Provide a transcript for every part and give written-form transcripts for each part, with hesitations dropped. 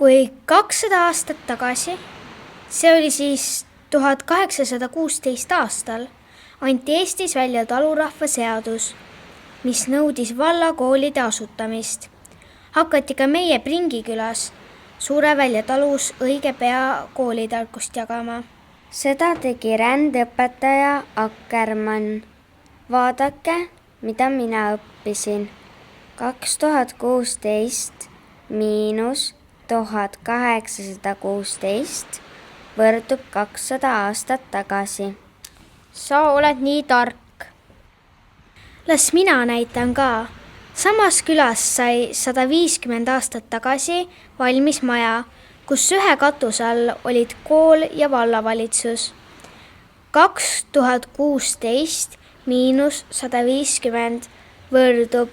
Kui 200 aastat tagasi, see oli siis 1816 aastal, anti Eestis välja talurahva seadus, mis nõudis vallakoolide asutamist. Hakati ka meie Pringikülas Suurevälja talus õige pea koolitarkust jagama. Seda tegi rändeõpetaja Akkermann. Vaadake, mida mina õppisin. 2016 miinus 1816 võrdub 200 aastat tagasi. Sa oled nii tark. Las mina näitan ka. Samas külas sai 150 aastat tagasi valmis maja, kus ühe katuse all olid kool ja vallavalitsus. 2016 miinus 150 võrdub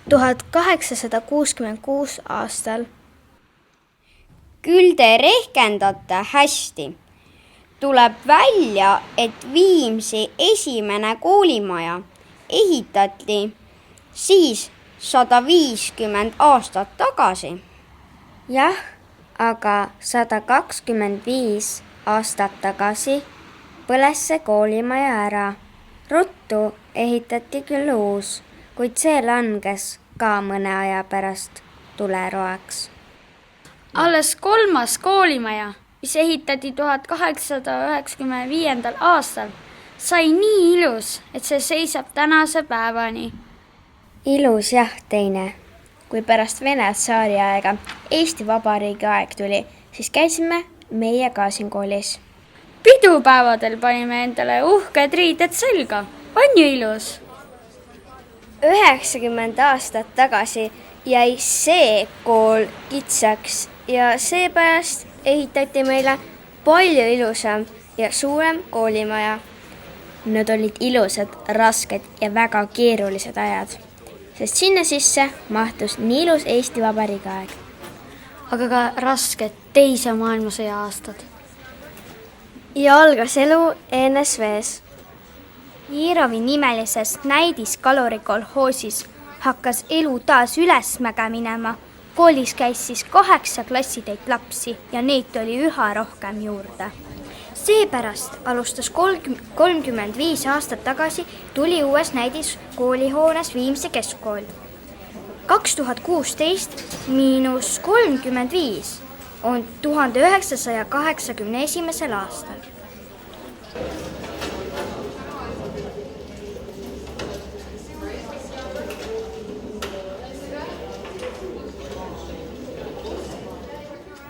1866 aastal. Küll te rehkendate hästi. Tuleb välja, et Viimsi esimene koolimaja ehitati siis 150 aastat tagasi. Jah, aga 125 aastat tagasi põles see koolimaja ära. Ruttu ehitati küll uus, kuid see langes ka mõne aja pärast tuleroaks. Alles 3. koolimaja, mis ehitati 1895. aastal, sai nii ilus, et see seisab tänase päevani. Ilus jah, teine. Kui pärast Vene tsaariaega Eesti Vabariigi aeg tuli, siis käisime meie ka siin koolis. Pidupäevadel panime endale uhked riided selga. On ju ilus? 90 aastat tagasi jäi see kool kitsaks ja seepärast ehitati meile palju ilusam ja suurem koolimaja. Need olid ilusad, rasked ja väga keerulised ajad, sest sinna sisse mahtus nii ilus Eesti Vabariigi aeg. Aga ka rasked teise maailmasõja aastad. Ja algas elu ENSV-s. Jirovi nimelises näidiskalurikolhoosis hakkas elu taas ülesmäge minema. Koolis käis siis 8 klassitäit lapsi ja neid oli üha rohkem juurde. Seepärast alustas 35 aastat tagasi tuli uues näidiskoolihoones Viimsi keskkool. 2016 miinus 35 on 1981. aastal.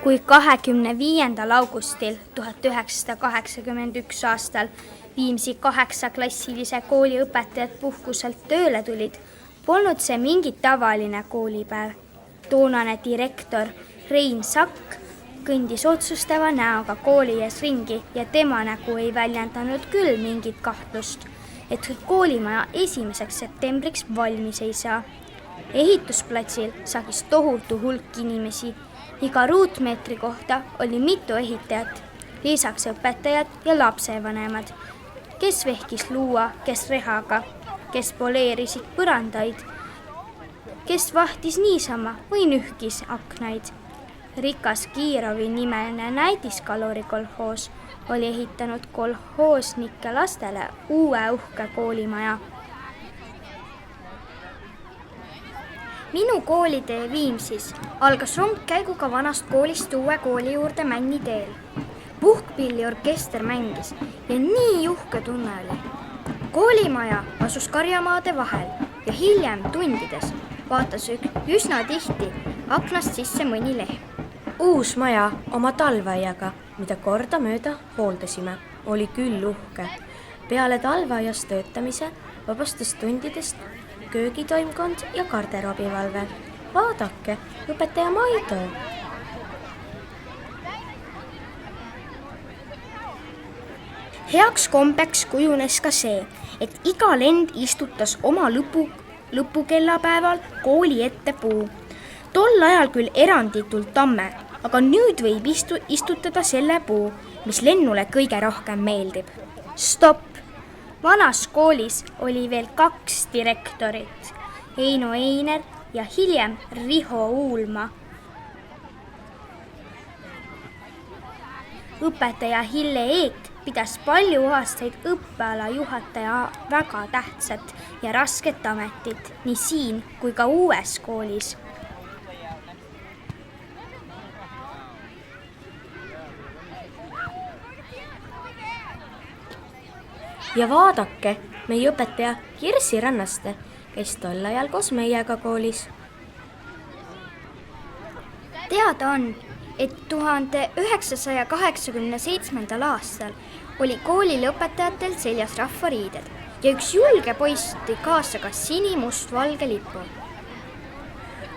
Kui 25. augustil 1981 aastal Viimsi 8-klassilise kooli õpetajad puhkuselt tööle tulid, polnud see mingi tavaline koolipäev. Toonane direktor Rein Sakk kõndis otsustava näoga kooli ees ringi ja tema nägu ei väljendanud küll mingit kahtlust, et koolimaja 1. septembriks valmis ei saa. Ehitusplatsil sagis tohutu hulk inimesi. Iga ruutmeetri kohta oli mitu ehitajat, lisaks õpetajad ja lapsevanemad, kes vehkis luua, kes rehaga, kes poleerisid põrandaid, kes vahtis niisama või nühkis aknaid. Rikas Kiirovi nimeline näidiskalurikolhoos oli ehitanud kolhoosnike lastele uue uhke koolimaja. Minu koolitee Viimsis algas rongkäiguga vanast koolist uue kooli juurde Männiteel. Puhkpilliorkester mängis ja nii uhke tunne oli. Koolimaja asus karjamaade vahel ja hiljem tundides vaatas üsna tihti aknast sisse mõni lehm. Uus maja oma talveaiaga, mida kordamööda hooldasime, oli küll uhke. Peale talveaias töötamise vabastas tundidest köögitoimkond ja garderoobivalve. Vaadake, õpetaja Maido. Heaks kombeks kujunes ka see, et iga lend istutas oma lõpukellapäeval kooli ette puu. Tol ajal küll eranditult tamme, aga nüüd võib istutada selle puu, mis lennule kõige rohkem meeldib. Stopp! Vanas koolis oli veel 2 direktorit, Heino Einer ja hiljem Riho Uulma. õpetaja Hille Eek pidas palju aastaid õppeala juhataja väga tähtsat ja rasket ametit nii siin kui ka uues koolis. Ja vaadake, meie õpetaja Kirsi Rannaste käis tol ajal koos meiega koolis. Teada on, et 1987. aastal oli kooli õpetajatel seljas rahvariided ja üks julge poiss tõi kaasa ka sinimustvalge lipu.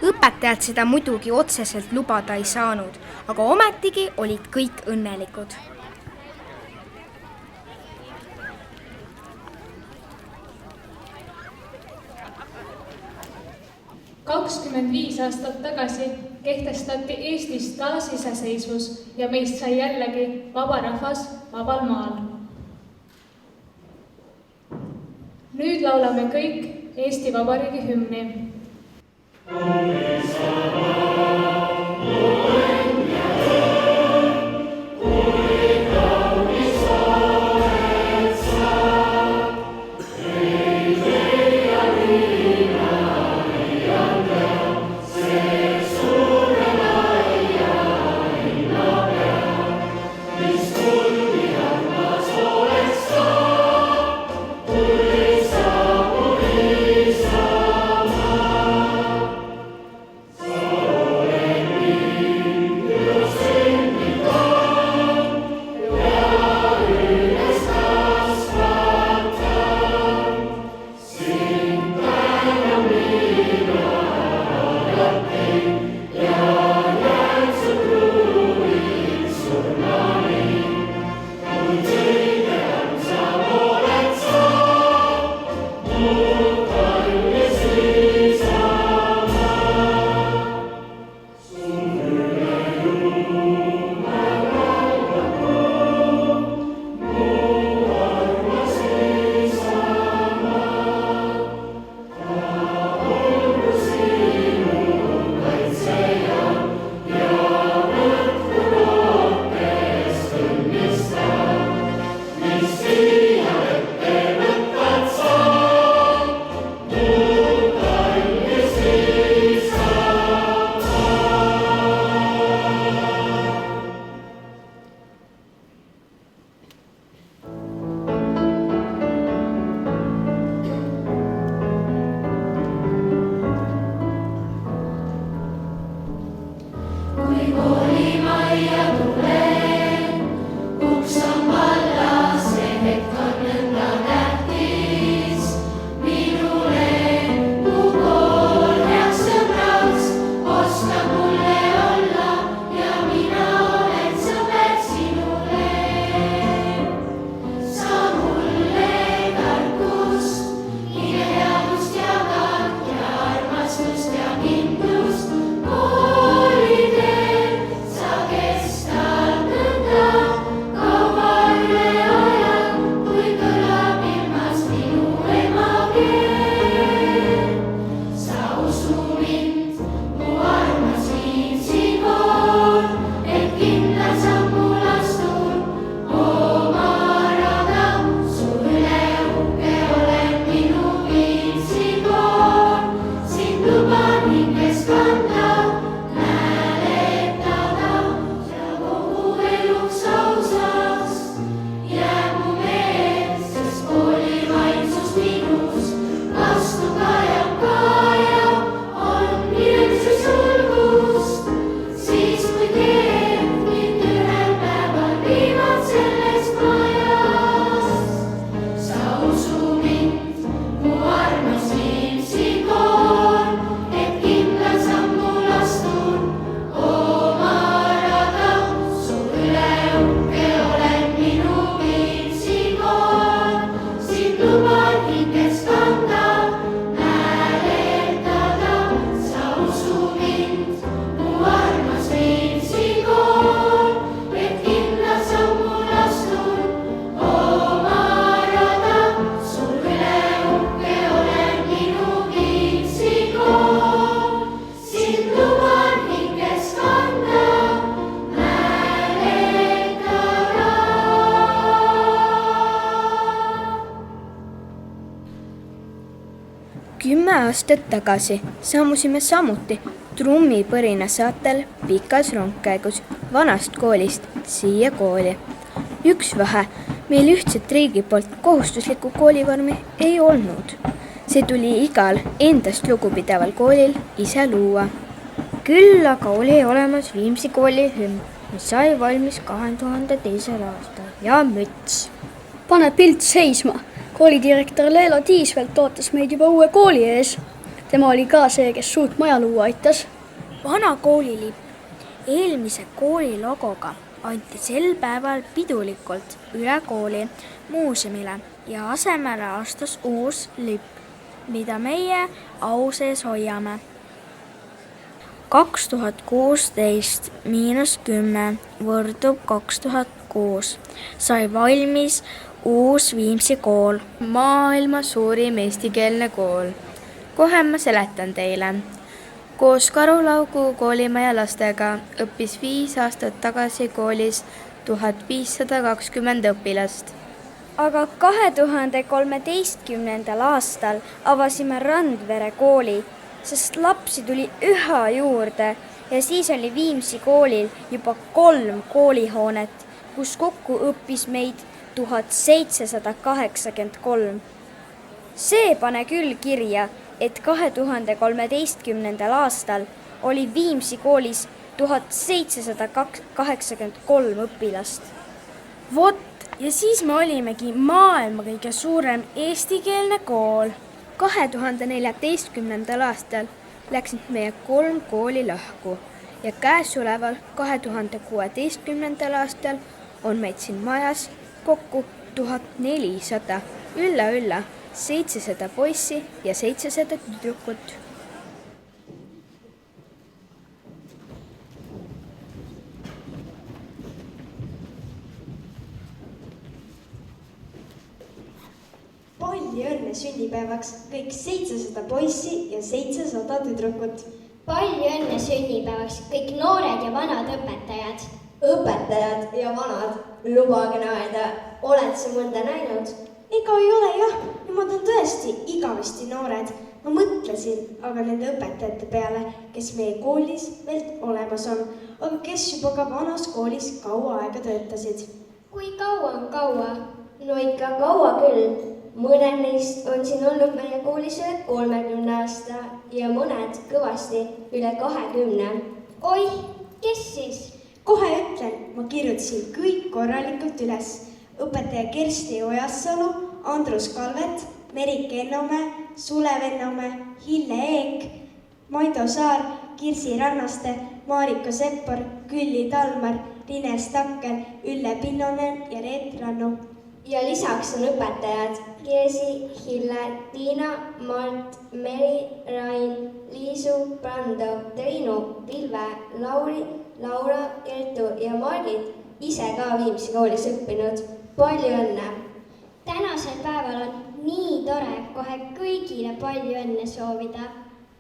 Õpetajad seda muidugi otseselt lubada ei saanud, aga ometigi olid kõik õnnelikud. Kakskümmend 5 aastat tagasi kehtestati Eestis taasiseseisvus ja meist sai jällegi vaba rahvas vabal maal. Nüüd laulame kõik Eesti Vabariigi hümni. aastat tagasi sammusime samuti trummipõrina saatel pikas rongkäigus vanast koolist siia kooli. Üks vähe, meil ühtset riigi poolt kohustuslikku koolivormi ei olnud. See tuli igal endast lugupidaval koolil ise luua. Küll aga oli olemas Viimsi kooli hümn, mis sai valmis 2002. aastal ja müts. Pane pilt seisma. Koolidirektor Leelo Tiisvelt ootas meid juba uue kooli ees. Tema oli ka see, kes suurt maja luua aitas. Vana koolilipp eelmise kooli logoga anti sel päeval pidulikult üle kooli muuseumile ja asemele astus uus lipp, mida meie au sees hoiame. 2016 -10 võrdub 2006. Sai valmis uus Viimsi kool. Maailma suurim eestikeelne kool. Kohe ma seletan teile. Koos Karulaugu koolimaja lastega õppis 5 aastat tagasi koolis 1520 õpilast. Aga 2013. aastal avasime Randvere kooli, sest lapsi tuli üha juurde ja siis oli Viimsi koolil juba 3 koolihoonet, kus kokku õppis meid 1783. See pane küll kirja, et 2013. aastal oli Viimsi koolis 1783 õpilast. Vot, ja siis me olimegi maailma kõige suurem eestikeelne kool. 2014. aastal läksid meie 3 kooli lahku ja käesoleval 2016. aastal on meid siin majas kokku 1400, ülla 700 poissi ja 700 tüdrukut. Palju õnne sünnipäevaks kõik 700 poissi ja 700 tüdrukut. Palju õnne sünnipäevaks kõik noored ja vanad õpetajad. Õpetajad ja vanad, lubage naerda, oled sa mõnda näinud? Ega ei ole jah, nemad on tõesti igavesti noored. Ma mõtlesin aga nende õpetajate peale, kes meie koolis veel olemas on, aga kes juba ka vanas koolis kaua aega töötasid. Kui kaua on kaua? No ikka kaua küll. Mõned neist on siin olnud meie koolis üle 30 aasta ja mõned kõvasti üle 20. Oih, kes siis? Kohe ütlen, ma kirjutasin kõik korralikult üles. Õpetaja Kersti Ojassalu, Andrus Kalvet, Merike Ennomäe, Sulev Ennomäe, Hille Eek, Maido Saar, Kirsi Rannaste, Mariko Seppor, Külli Talmar, Rine Stakkel, Ülle Pinnonen ja Reet Rannu. Ja lisaks on õpetajad Kirsi, Hille, Tiina, Mart, Meri, Rain, Liisu, Brando, Triinu, Vilve, Lauri, Laura, Kertu ja Margit ise ka Viimsi koolis õppinud. Palju õnne! Tänasel päeval on nii tore kohe kõigile palju õnne soovida.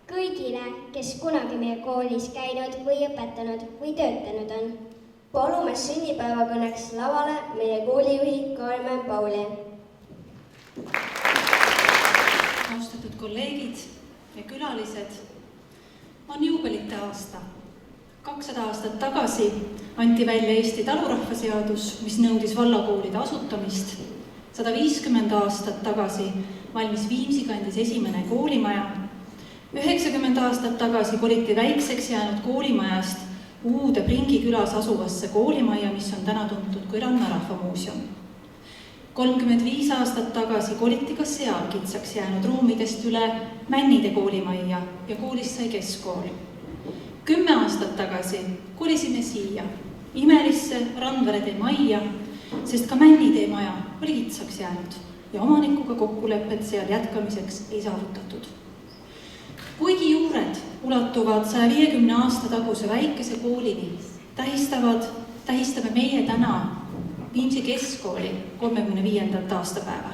Kõigile, kes kunagi meie koolis käinud või õpetanud või töötanud on. Palume sünnipäevakõneks lavale meie koolijuhi Karmen Pauli. Austatud kolleegid ja külalised, on juubelite aasta. 200 aastat tagasi anti välja Eesti talurahvaseadus, mis nõudis vallakoolide asutamist. 150 aastat tagasi valmis Viimsi kandis esimene koolimaja. 90 aastat tagasi koliti väikseks jäänud koolimajast uude Pringi külas asuvasse koolimajja, mis on täna tuntud kui Ranna rahvamuuseum. 35 aastat tagasi koliti ka seal kitsaks jäänud ruumidest üle Männide koolimajja ja koolist sai keskkool. 10 aastat tagasi kolisime siia, imelisse Randvere tee majja, sest ka Männitee maja oli kitsaks jäänud ja omanikuga kokkulepet seal jätkamiseks ei saavutatud. Kuigi juured ulatuvad 150 aasta taguse väikese koolini, tähistame meie täna Viimsi keskkooli 35. aastapäeva.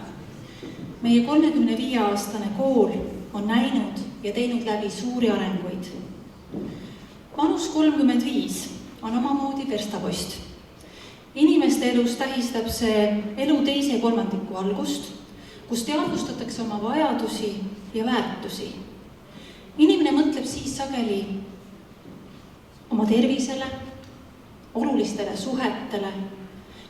Meie 35-aastane kool on näinud ja teinud läbi suuri arenguid. Vanus 35 on omamoodi verstapost. Inimeste elus tähistab see elu teise kolmandiku algust, kus teadvustatakse oma vajadusi ja väärtusi siis sageli oma tervisele, olulistele suhetele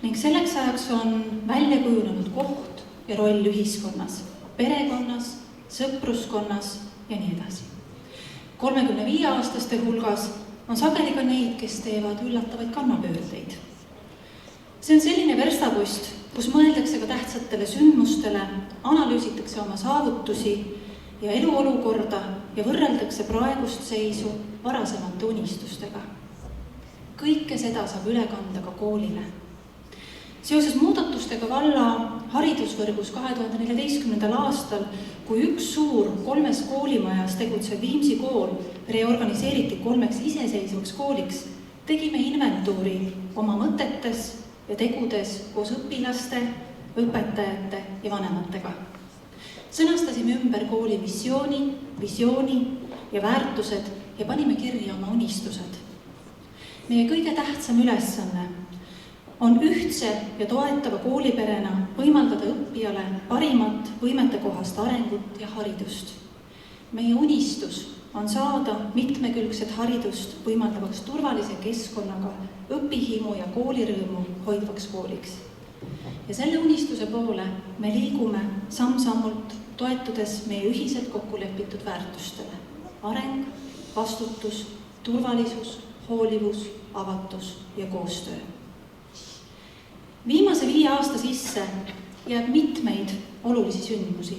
ning selleks ajaks on välja kujunenud koht ja roll ühiskonnas, perekonnas, sõpruskonnas ja nii edasi. 35-aastaste hulgas on sageli ka neid, kes teevad üllatavaid kannapöördeid. See on selline verstapost, kus mõeldakse ka tähtsatele sündmustele, analüüsitakse oma saavutusi ja eluolukorda ja võrreldakse praegust seisu varasemate unistustega. Kõike seda saab üle kanda ka koolile. Seoses muudatustega valla haridusvõrgus 2014. aastal, kui üks suur 3 koolimajas tegutsev Viimsi kool reorganiseeriti 3 iseseisvaks kooliks, tegime inventuuri oma mõtetes ja tegudes koos õpilaste, õpetajate ja vanematega. Sõnastasime ümber kooli missiooni, visiooni ja väärtused ja panime kirja oma unistused. Meie kõige tähtsam ülesanne on ühtse ja toetava kooliperena võimaldada õppijale parimat võimetekohast arengut ja haridust. Meie unistus on saada mitmekülgset haridust võimaldavaks turvalise keskkonnaga õpihimu ja koolirõõmu hoidvaks kooliks. Ja selle unistuse poole me liigume samm-sammult, toetudes meie ühiselt kokku lepitud väärtustele. Areng, vastutus, turvalisus, hoolivus, avatus ja koostöö. Viimase 5 aasta sisse jääb mitmeid olulisi sündmusi.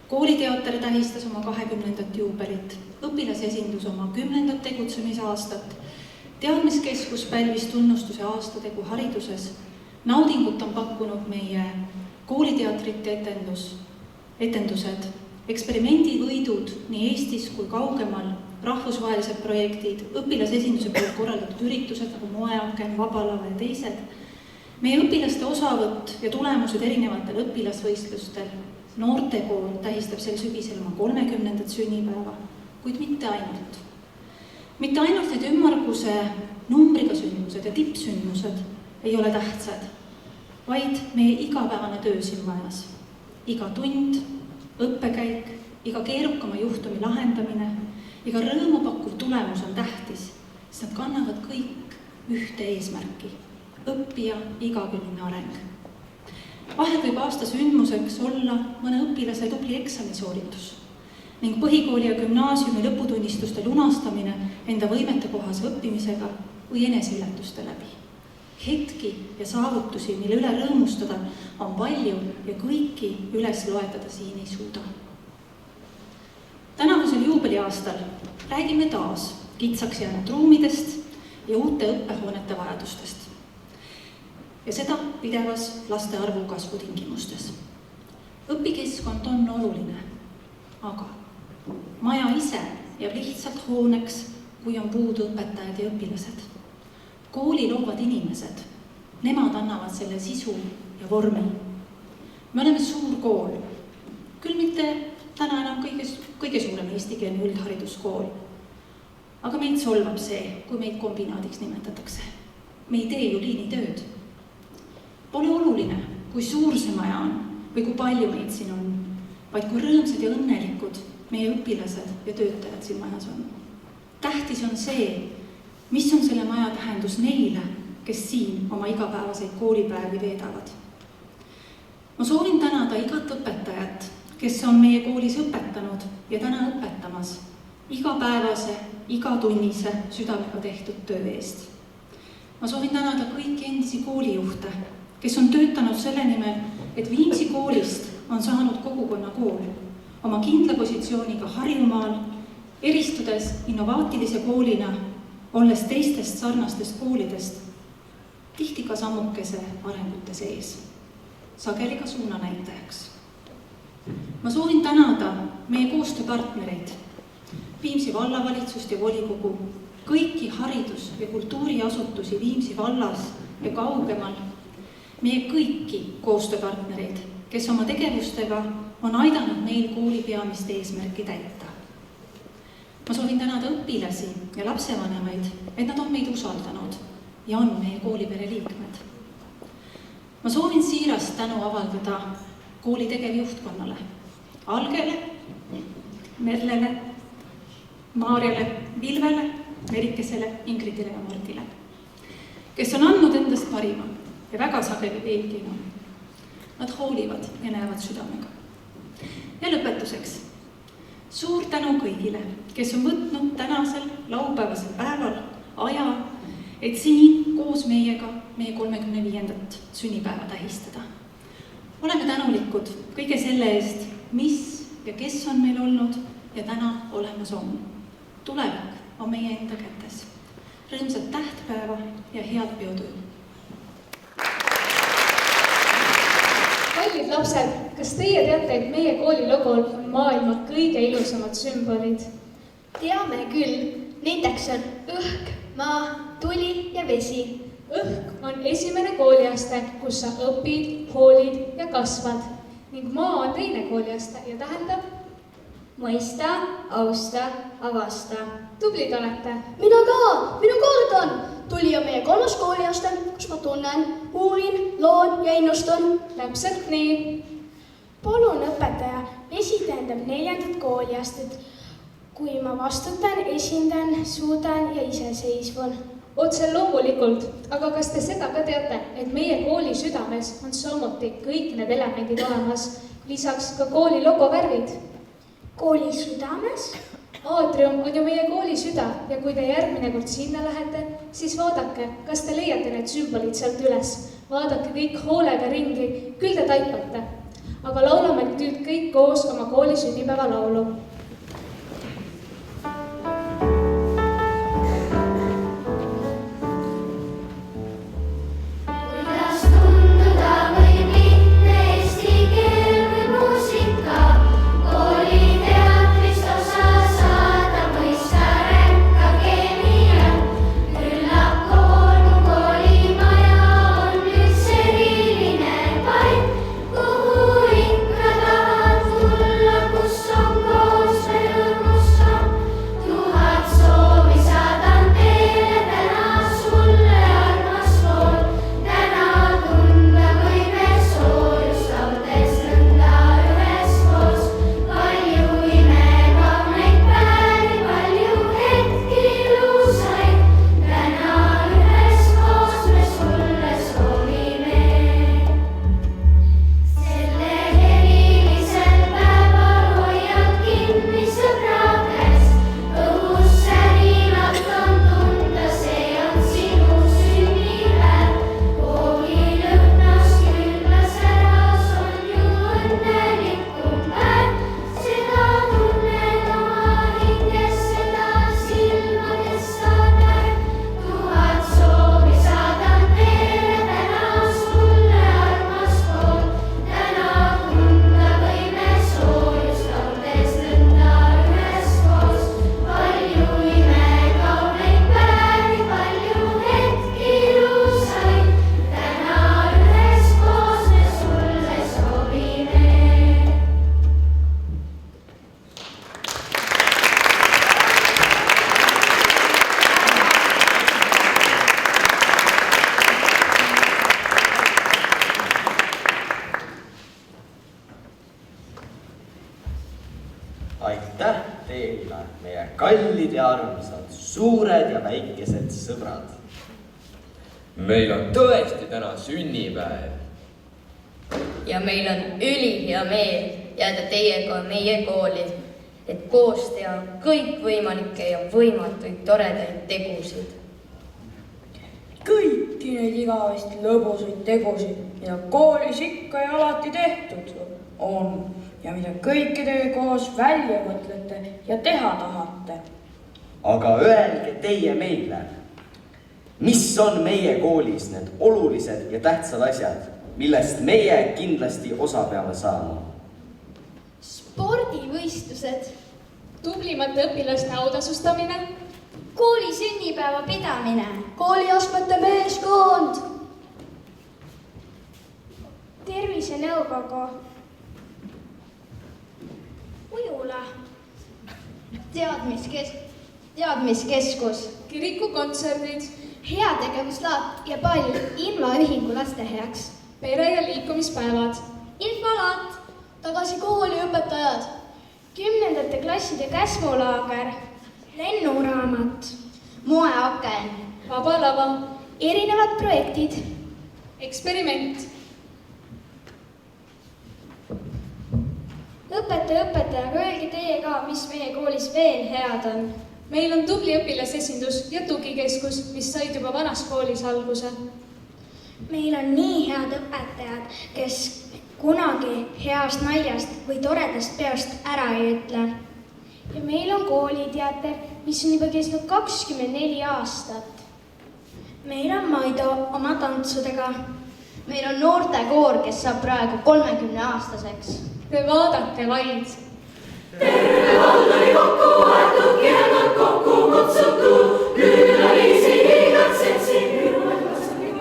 Kooliteater tähistas oma 20. juubelit, õpilasesindus oma 10. tegutsemisaastat, teadmiskeskus pälvis tunnustuse aastategu hariduses, naudingut on pakkunud meie kooliteatrite etendused, eksperimendivõidud nii Eestis kui kaugemal, rahvusvahelised projektid, õpilasesinduse poolt korraldatud üritused nagu Moeaken, Vabalava ja teised, meie õpilaste osavõtt ja tulemused erinevatel õpilasvõistlustel, noortekool tähistab sel sügisel oma 30. sünnipäeva, kuid mitte ainult. Mitte ainult need ümmarguse numbriga sündmused ja tippsündmused ei ole tähtsad, vaid meie igapäevane töö siin majas. Iga tund, õppekäik, iga keerukama juhtumi lahendamine, iga rõõmupakkuv tulemus on tähtis, sest nad kannavad kõik ühte eesmärki, õppija igakülgne areng. Vahel võib aasta sündmuseks olla mõne õpilase tubli eksamisooritus ning põhikooli ja gümnaasiumi lõputunnistuste lunastamine enda võimete kohase õppimisega või eneseületuste läbi. Hetki ja saavutusi, mille üle rõõmustada, on palju ja kõiki üles loetada siin ei suuda. Tänavusel juubeliaastal räägime taas kitsaks jäänud ruumidest ja uute õppehoonete vajadustest. Ja seda pidevas laste arvu kasvu tingimustes. Õpikeskkond on oluline, aga maja ise jääb lihtsalt hooneks, kui on puudu õpetajad ja õpilased. Kooli loovad inimesed, nemad annavad selle sisu ja vormi. Me oleme suur kool, küll mitte täna enam kõige suurem eestikeelne üldhariduskool, aga meid solvab see, kui meid kombinaadiks nimetatakse. Me ei tee ju liinitööd. Pole oluline, kui suur see maja on või kui palju meid siin on, vaid kui rõõmsad ja õnnelikud meie õpilased ja töötajad siin majas on. Tähtis on see, mis on selle maja tähendus neile, kes siin oma igapäevaseid koolipäevi veedavad. Ma soovin tänada igat õpetajat, kes on meie koolis õpetanud ja täna õpetamas igapäevase, igatunnise südamega tehtud töö eest. Ma soovin tänada kõiki endisi koolijuhte, kes on töötanud selle nimel, et Viimsi koolist on saanud kogukonna kool, oma kindla positsiooniga Harjumaal, eristudes innovaatilise koolina, olles teistest sarnastest koolidest, tihti ka sammukese arengute sees, sageli ka suunanäitajaks. Ma soovin tänada meie koostööpartnereid, Viimsi vallavalitsust ja volikogu, kõiki haridus- ja kultuuriasutusi Viimsi vallas ja kaugemal, meie kõiki koostööpartnereid, kes oma tegevustega on aidanud meil kooli peamist eesmärki täita. Ma soovin tänada õpilasi ja lapsevanemaid, et nad on meid usaldanud ja on meie koolipere liikmed. Ma soovin siirast tänu avaldada kooli tegevjuhtkonnale, Algele, Merlele, Maarjale, Vilvele, Merikesele, Ingridile ja Mardile, kes on andnud endast parima ja väga sageli veelgi enam. Nad hoolivad ja näevad südamega. Ja lõpetuseks, suur tänu kõigile, kes on võtnud tänasel laupäevasel päeval aja, et siin koos meiega meie 35. sünnipäeva tähistada. Oleme tänulikud kõige selle eest, mis ja kes on meil olnud ja täna olemas on. Tulevik on meie enda kätes. Rõõmsat tähtpäeva ja head peotuju! Kallid lapsed, kas teie teate, et meie kooli logol on maailma kõige ilusamad sümbolid? Teame küll, nendeks on õhk, maa, tuli ja vesi. Õhk on esimene kooliaste, kus sa õpid, hoolid ja kasvad. Ning maa on teine kooliaste ja tähendab mõista, austa, avasta. Tublid olete. Mina ka, minu kord on. Tuli on meie 3. kooliaste, kus ma tunnen, uurin, loon ja innustun. Täpselt nii. Palun õpetaja, vesi tähendab 4. kooliastet. Kui ma vastutan, esindan, suudan ja iseseisvun. Otse loomulikult, aga kas te seda ka teate, et meie kooli südames on samuti kõik need elemendid olemas, lisaks ka kooli logo värvid? Kooli südames? Aatrium on ju meie kooli süda ja kui te järgmine kord sinna lähete, siis vaadake, kas te leiate need sümbolid sealt üles. Vaadake kõik hoolega ringi, küll te taipate. Aga laulame nüüd kõik koos oma kooli sünnipäeva laulu. Aitäh teile, meie kallid ja armsad, suured ja väikesed sõbrad. Meil on tõesti täna sünnipäev. Ja meil on ülihea meel jääda teiega meie kooli, et koos teha kõikvõimalikke ja võimatuid toredaid tegusid. Kõiki neid igavesti lõbusaid tegusid, mida koolis ikka ja alati tehtud on ja mida kõike te koos välja mõtlete ja teha tahate. Aga öelge teie meile, mis on meie koolis need olulised ja tähtsad asjad, millest meie kindlasti osa peame saama? Spordivõistlused, tublimate õpilaste autasustamine, kooli sünnipäeva pidamine, kooliastmete meeskond, tervisenõukogu, ujula, teadmiskeskus, kirikukontserdid, heategevuslaat ja pall invaühingu laste heaks, pere- ja liikumispäevad, infolaat, tagasi kooli õpetajad, 10. klasside käsmulaager, lennuraamat, moeaken, vaba lava, erinevad projektid, eksperiment. õpetaja, aga öelge teie ka, mis meie koolis veel head on. Meil on tubli õpilasesindus ja tugikeskus, mis said juba vanas koolis alguse. Meil on nii head õpetajad, kes kunagi heast naljast või toredast peost ära ei ütle. Ja meil on kooliteater, mis on juba kestnud 24 aastat. Meil on Maido oma tantsudega. Meil on noortekoor, kes saab praegu 30-aastaseks. Te vaadake vaid. Terve vald oli kokku aetud, kirjanud kokku kutsutud, külalisi igatsetsin, külmad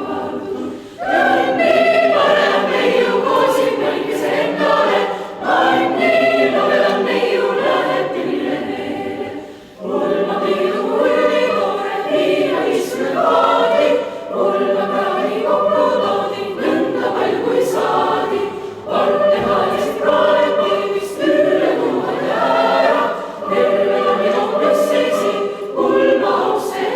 vaadud. Kõik nii parem neiu koosib kõikese endale, vaid nii lovedan neiu läheti mille meele. Ulma piidu kulli toore, viina istume vaadi, ulma kraani kokku toodi, nõnda palju kui saadi. Palun tehaliselt praegu, mis tüüle tuua jäära, terve on ja hommik seisi, ulma ausse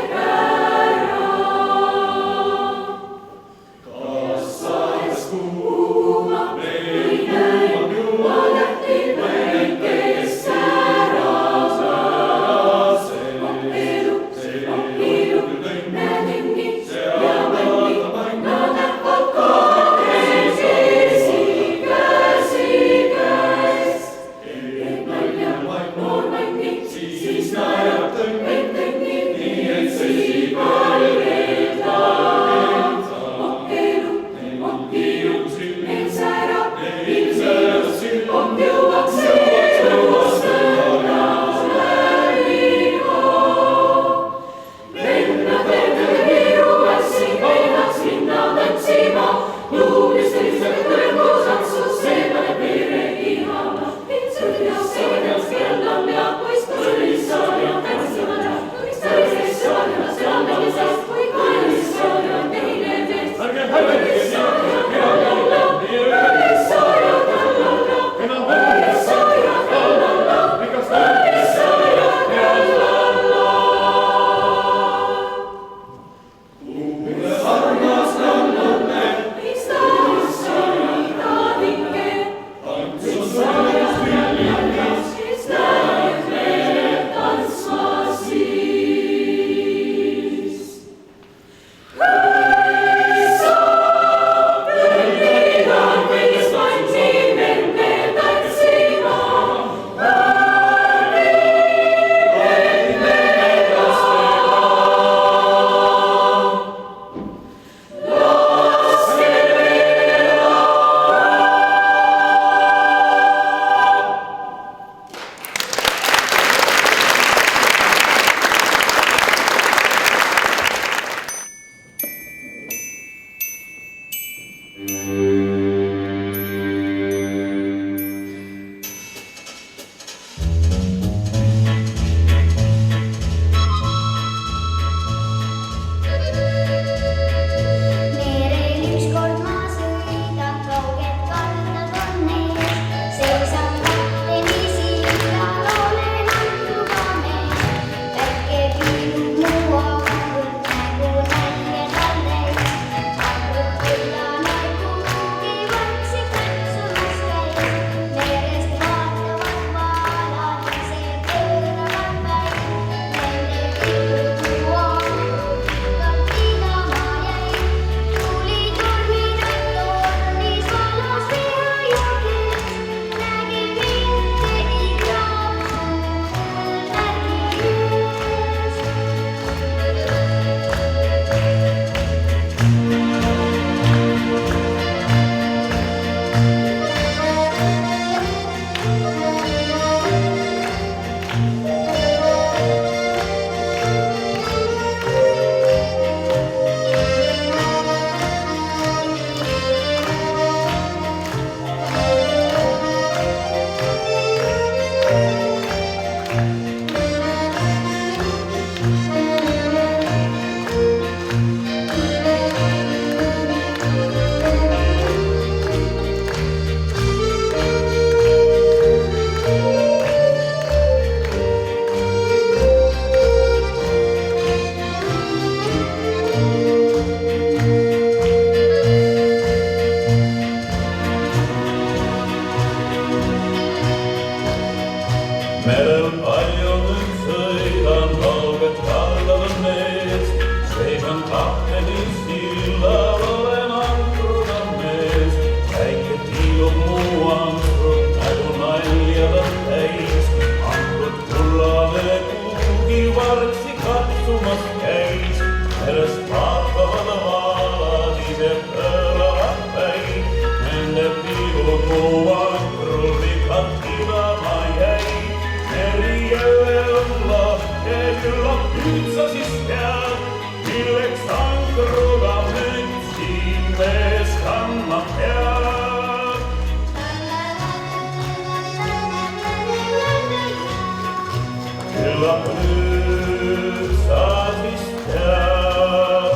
täis, sellest vaatavad vaadised kõlavad päid. Nende pilgud muuvad krullikad kivama jäi. Meri jälle õllab ja küllap nüüd sa siis tead, milleks ankruga nüüd siin mees kandma peab. Küllap nüüd sa siis tead,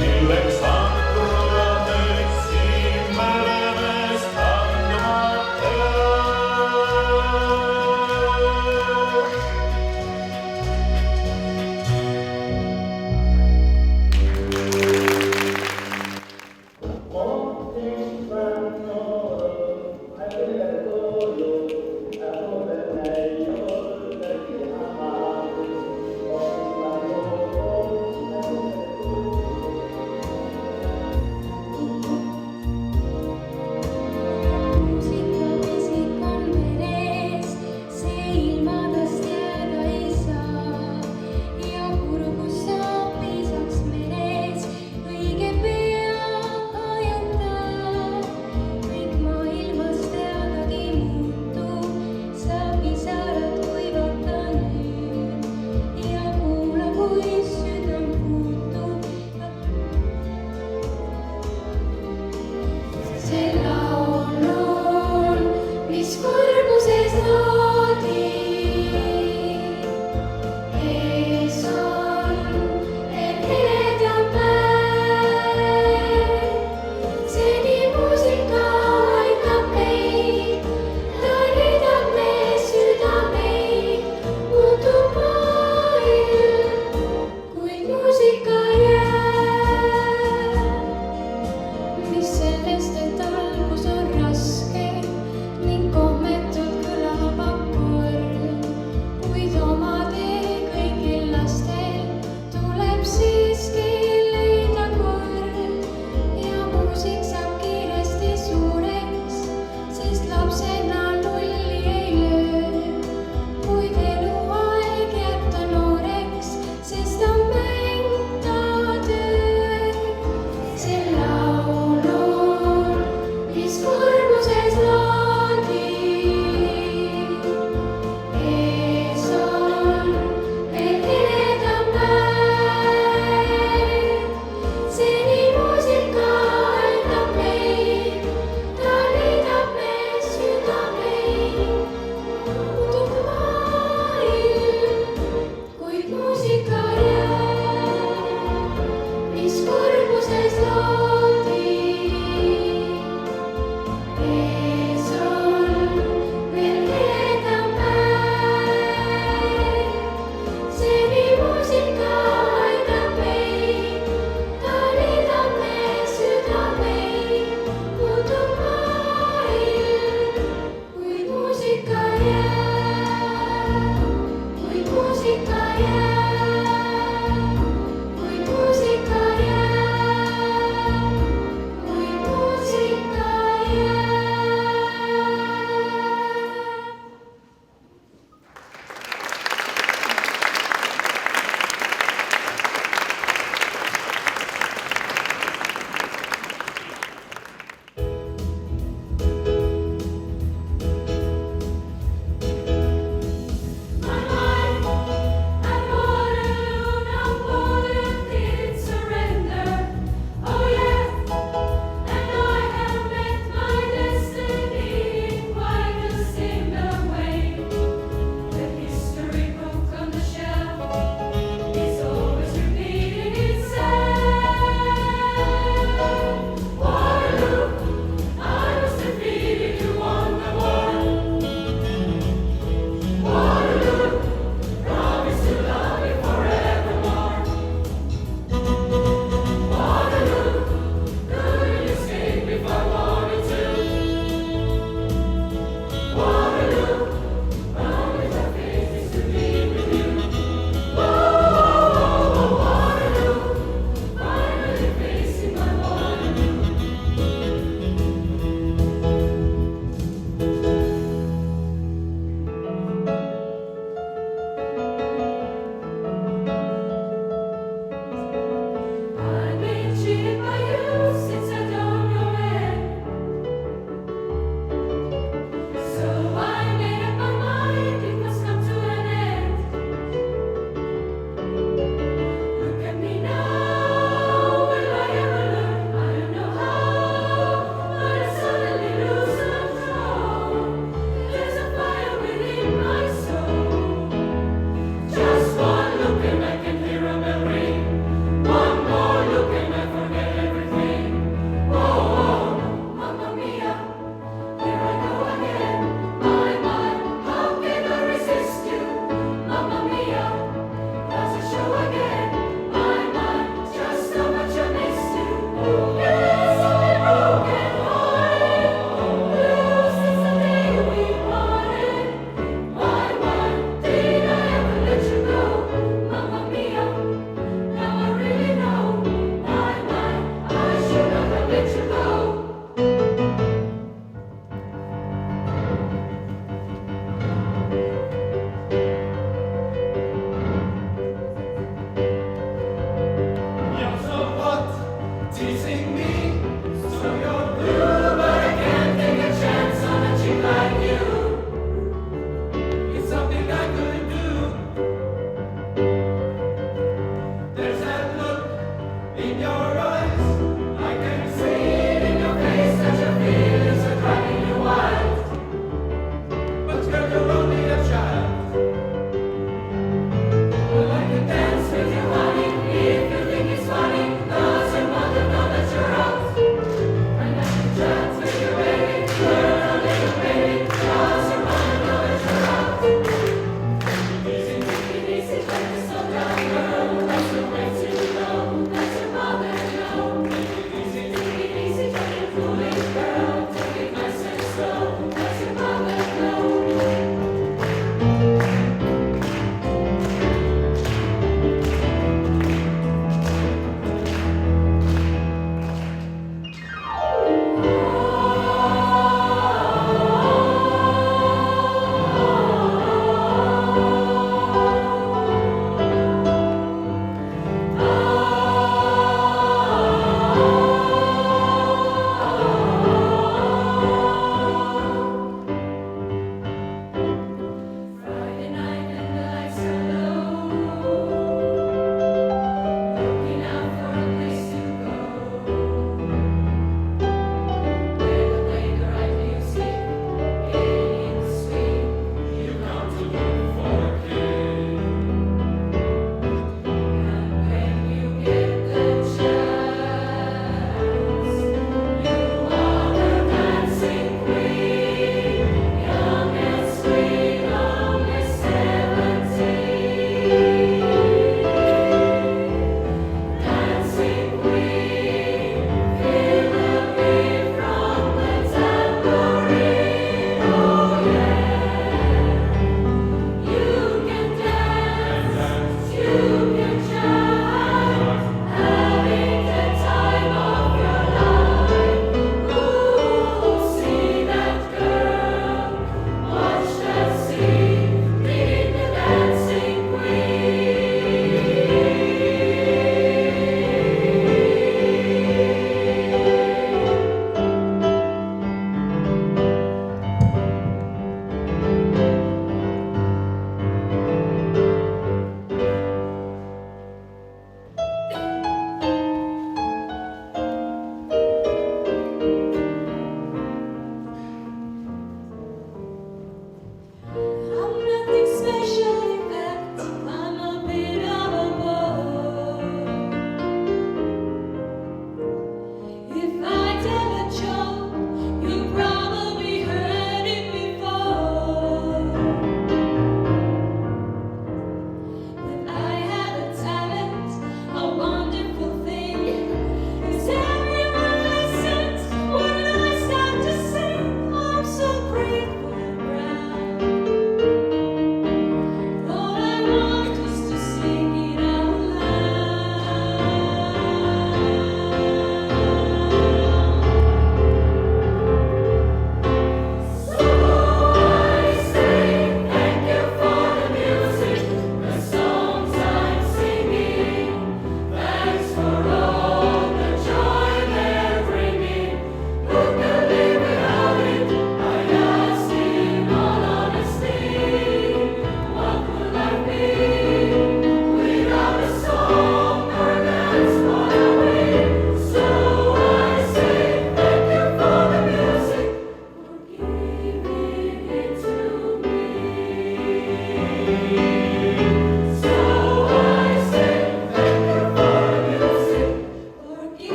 milleks ankruga nüüd siin meremees kandma peab.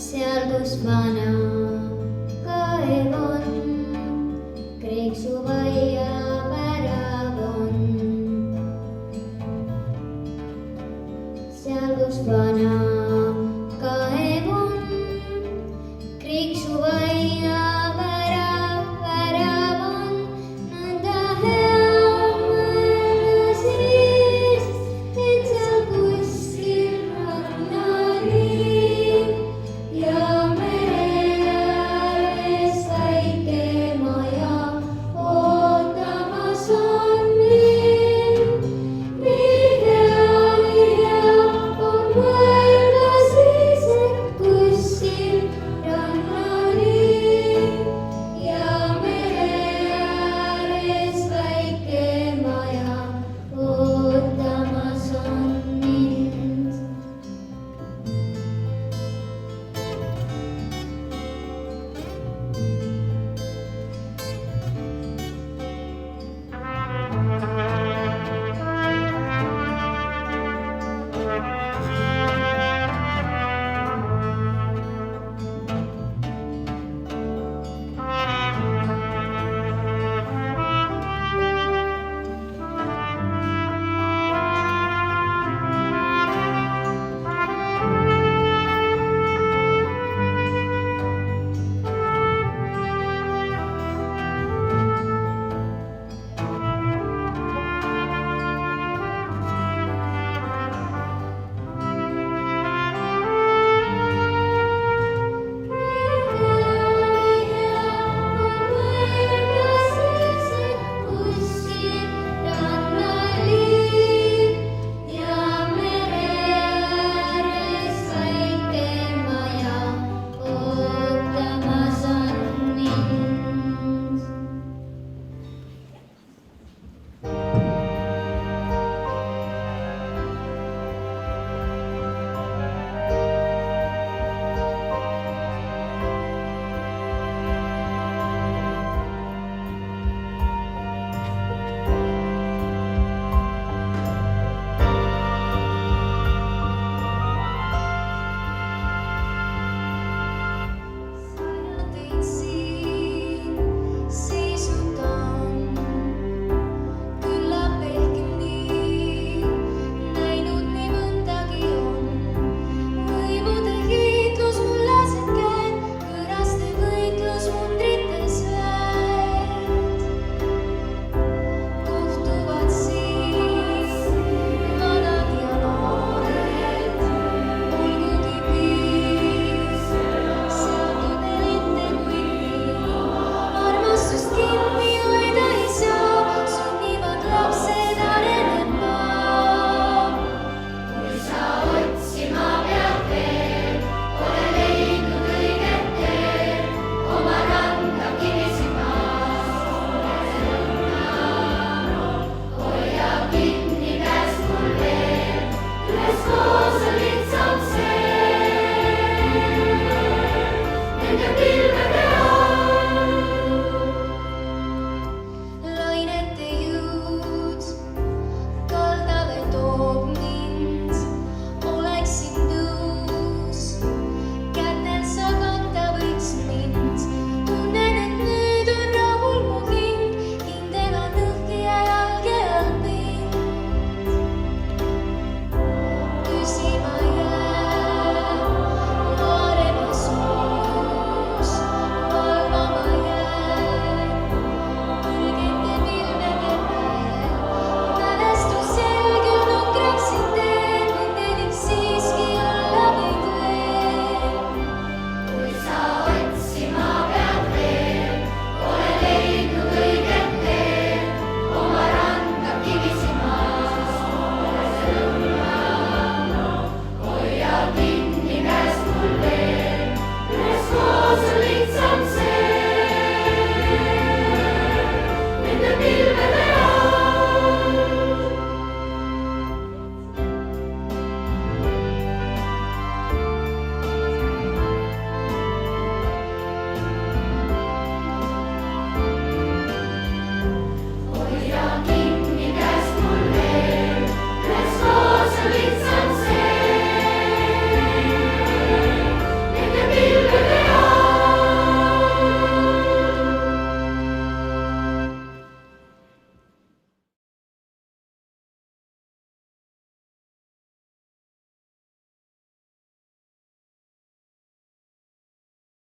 seal, kus vana kaev on, kriiksu vaia.